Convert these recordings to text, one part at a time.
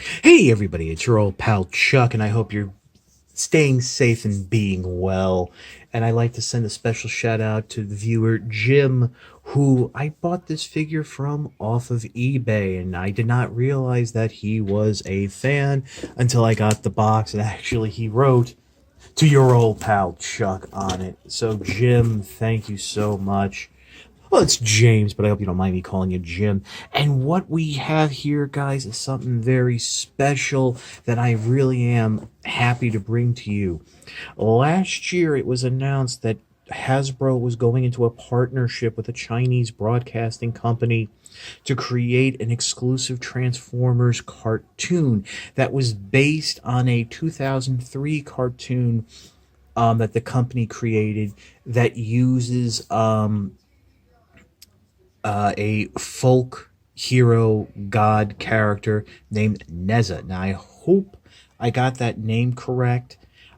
Hey everybody, it's your old pal Chuck, and I hope you're staying safe and being well. And I'd like to send a special shout out to the viewer Jim, who I bought this figure from off of eBay, and I did not realize that he was a fan until I got the box, and actually he wrote to your old pal Chuck on it. So Jim, thank you so much. Well, it's James, but I hope you don't mind me calling you Jim. And what we have here, guys, is something very special that I really am happy to bring to you. Last year, it was announced that Hasbro was going into a partnership with a Chinese broadcasting company to create an exclusive Transformers cartoon that was based on a 2003 cartoon that the company created that uses a folk hero god character named Nezha. Now, I hope I got that name correct.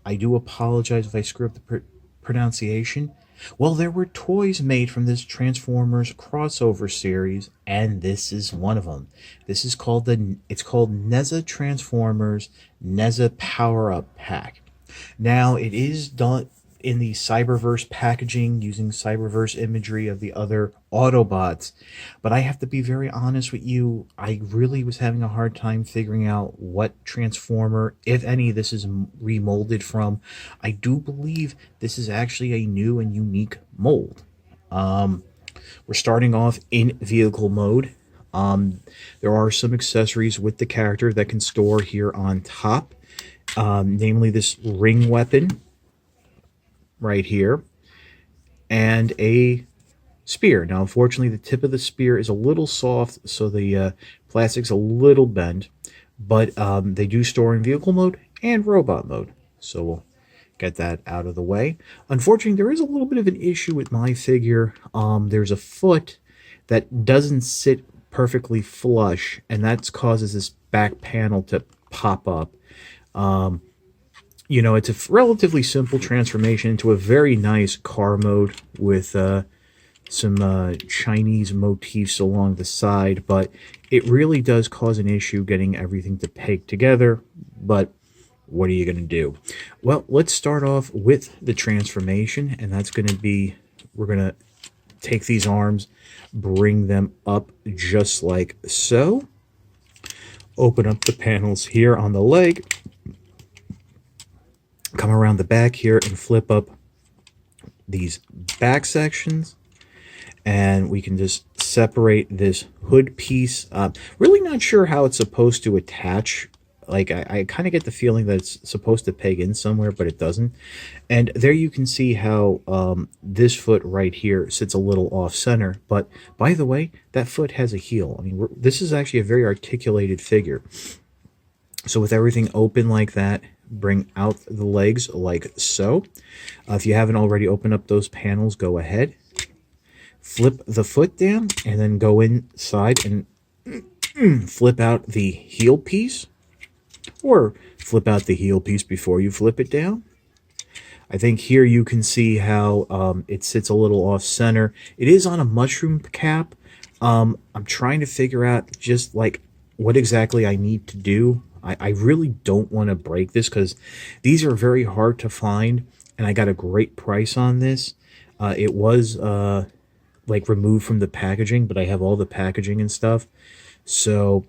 I do apologize if I screw up the pronunciation. Well, there were toys made from this Transformers crossover series, and this is one of them. This is called it's called Nezha Transformers Nezha Power Up Pack. Now, it is done in the Cyberverse packaging using Cyberverse imagery of the other Autobots. But I have to be very honest with you, I really was having a hard time figuring out what Transformer, if any, this is remolded from. I do believe this is actually a new and unique mold. We're starting off in vehicle mode. There are some accessories with the character that can store here on top, namely this ring weapon right here, and a spear. Now, unfortunately, the tip of the spear is a little soft, so the plastic's a little bent, but they do store in vehicle mode and robot mode, so we'll get that out of the way. Unfortunately, there is a little bit of an issue with my figure. There's a foot that doesn't sit perfectly flush, and that causes this back panel to pop up. You know, it's a relatively simple transformation into a very nice car mode with some Chinese motifs along the side, but it really does cause an issue getting everything to peg together. But what are you going to do? Well, let's start off with the transformation, and that's going to be, we're going to take these arms, bring them up just like so. Open up the panels here on the leg. Come around the back here and flip up these back sections, and we can just separate this hood piece. Really not sure how it's supposed to attach. Like, I kind of get the feeling that it's supposed to peg in somewhere, but it doesn't. And there you can see how this foot right here sits a little off center. But by the way, that foot has a heel. I mean, this is actually a very articulated figure. So with everything open like that, bring out the legs like so. If you haven't already opened up those panels, go ahead. Flip the foot down and then go inside and flip out the heel piece. Or flip out the heel piece before you flip it down. I think here you can see how it sits a little off center. It is on a mushroom cap. I'm trying to figure out just like what exactly I need to do. I really don't want to break this because these are very hard to find, and I got a great price on this. It was like removed from the packaging, but I have all the packaging and stuff. So,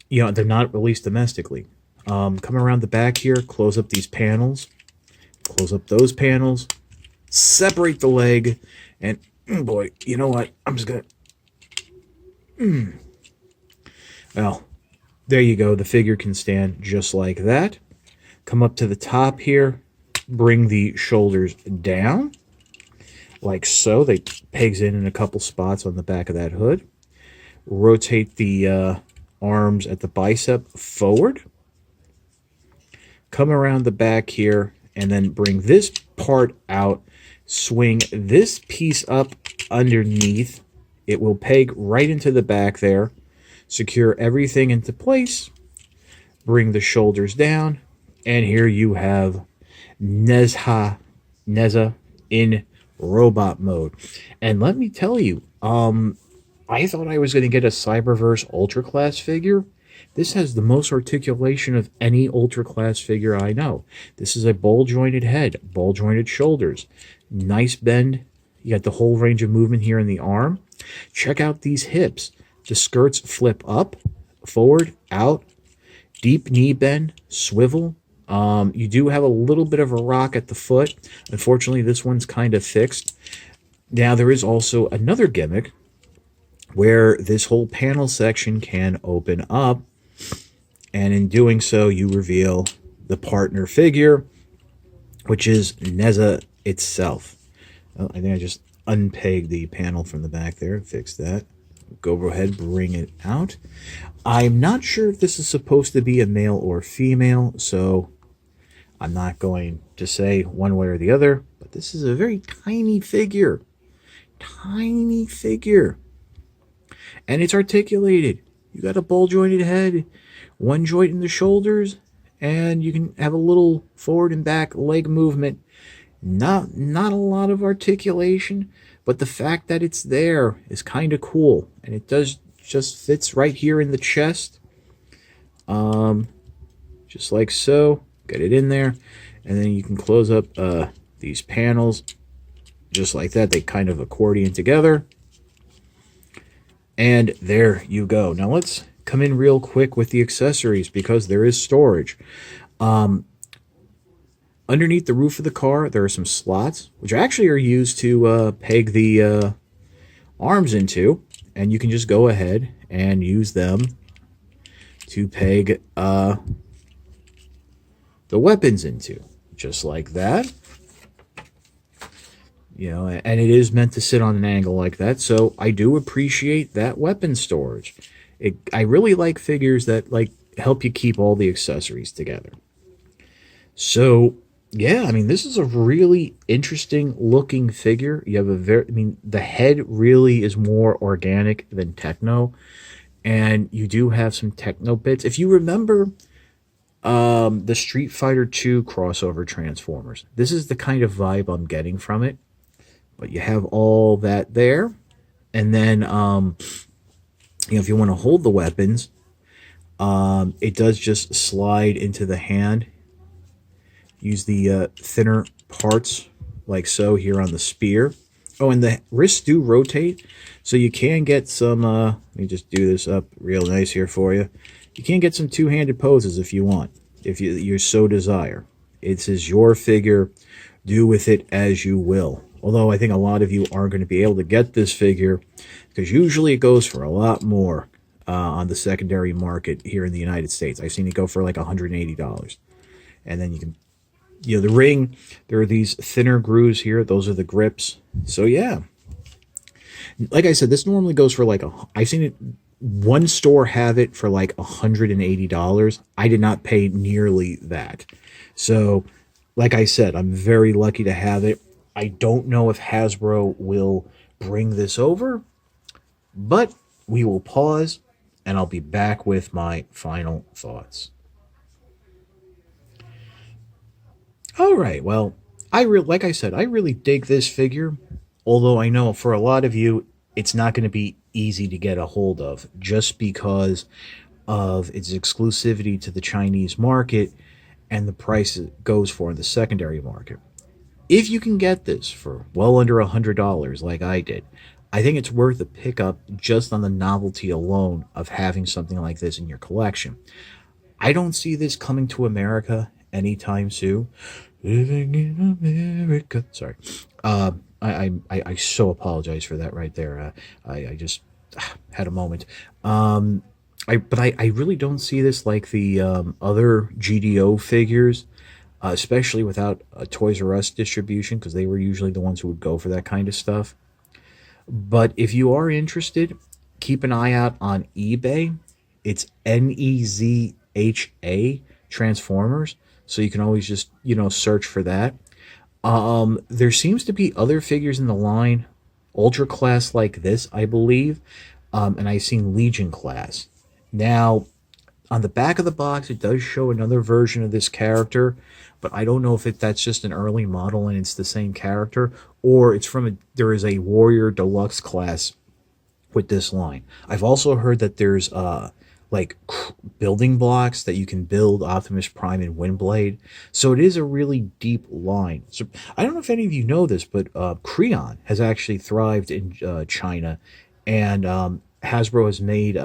you know, they're not released domestically. Come around the back here, close up these panels, close up those panels, separate the leg, and boy, you know what? I'm just gonna... Well, there you go. The figure can stand just like that. Come up to the top here, bring the shoulders down, like so. They pegs in a couple spots on the back of that hood. Rotate the arms at the bicep forward. Come around the back here, and then bring this part out. Swing this piece up underneath. It will peg right into the back there. Secure everything into place. Bring the shoulders down. And here you have Nezha in robot mode. And let me tell you, I thought I was going to get a Cyberverse Ultra Class figure. This has the most articulation of any ultra class figure I know. This is a ball jointed head, ball jointed shoulders, nice bend. You got the whole range of movement here in the arm. Check out these hips. The skirts flip up, forward, out, deep knee bend, swivel. You do have a little bit of a rock at the foot. Unfortunately, this one's kind of fixed. Now, there is also another gimmick where this whole panel section can open up, and in doing so, you reveal the partner figure, which is Nezha itself. Well, I think I just unpegged the panel from the back there. Fix that. Go ahead, bring it out. I'm not sure if this is supposed to be a male or female, so I'm not going to say one way or the other, but this is a very tiny figure. Tiny figure. And it's articulated. You got a ball jointed head, one joint in the shoulders, and you can have a little forward and back leg movement. Not a lot of articulation, but the fact that it's there is kind of cool, and it does just fits right here in the chest, just like so. Get it in there, and then you can close up these panels just like that. They kind of accordion together, and there you go. Now let's come in real quick with the accessories, because there is storage. Underneath the roof of the car, there are some slots, which actually are used to peg the arms into, and you can just go ahead and use them to peg the weapons into, just like that. You know, and it is meant to sit on an angle like that, so I do appreciate that weapon storage. I really like figures that help you keep all the accessories together. So yeah, I mean, this is a really interesting looking figure. You have the head really is more organic than techno, and you do have some techno bits. If you remember the Street Fighter II crossover Transformers, this is the kind of vibe I'm getting from it. But you have all that there, and then if you want to hold the weapons, it does just slide into the hand. Use the thinner parts like so here on the spear. Oh, and the wrists do rotate, so you can get some, let me just do this up real nice here for you. You can get some two-handed poses if you want, if you so desire. It is your figure. Do with it as you will. Although I think a lot of you aren't going to be able to get this figure, because usually it goes for a lot more on the secondary market here in the United States. I've seen it go for like $180. And then you can, the ring, there are these thinner grooves here. Those are the grips. So yeah, like I said, this normally goes for I've seen it, one store have it for like $180. I did not pay nearly that. So like I said, I'm very lucky to have it. I don't know if Hasbro will bring this over, but we will pause, and I'll be back with my final thoughts. All right, well, like I said, I really dig this figure, although I know for a lot of you, it's not going to be easy to get a hold of, just because of its exclusivity to the Chinese market and the price it goes for in the secondary market. If you can get this for well under $100 like I did, I think it's worth a pickup just on the novelty alone of having something like this in your collection. I don't see this coming to America anytime soon. Living in America. Sorry. I so apologize for that right there. I just had a moment. But I really don't see this like the other GDO figures, especially without a Toys R Us distribution, because they were usually the ones who would go for that kind of stuff. But if you are interested, keep an eye out on eBay. It's Nezha Transformers, so you can always just search for that. There seems to be other figures in the line, Ultra class like this, I believe, and I've seen Legion class. Now, on the back of the box, it does show another version of this character, but I don't know if that's just an early model and it's the same character, or it's there is a Warrior Deluxe class with this line. I've also heard that there's like building blocks that you can build Optimus Prime and Windblade. So it is a really deep line. So I don't know if any of you know this, but Creon has actually thrived in China, and Hasbro has made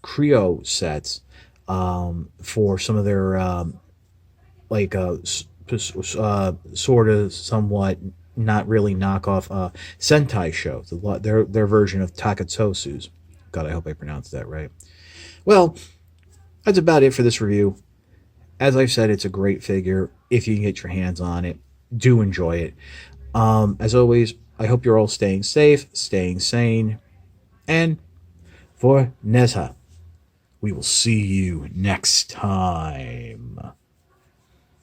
Creo sets for some of their like sort of somewhat not really knockoff Sentai shows. Their version of Takatsu's. God, I hope I pronounced that right. Well, that's about it for this review. As I've said, it's a great figure. If you can get your hands on it, do enjoy it. As always, I hope you're all staying safe, staying sane, and for Nezha, we will see you next time.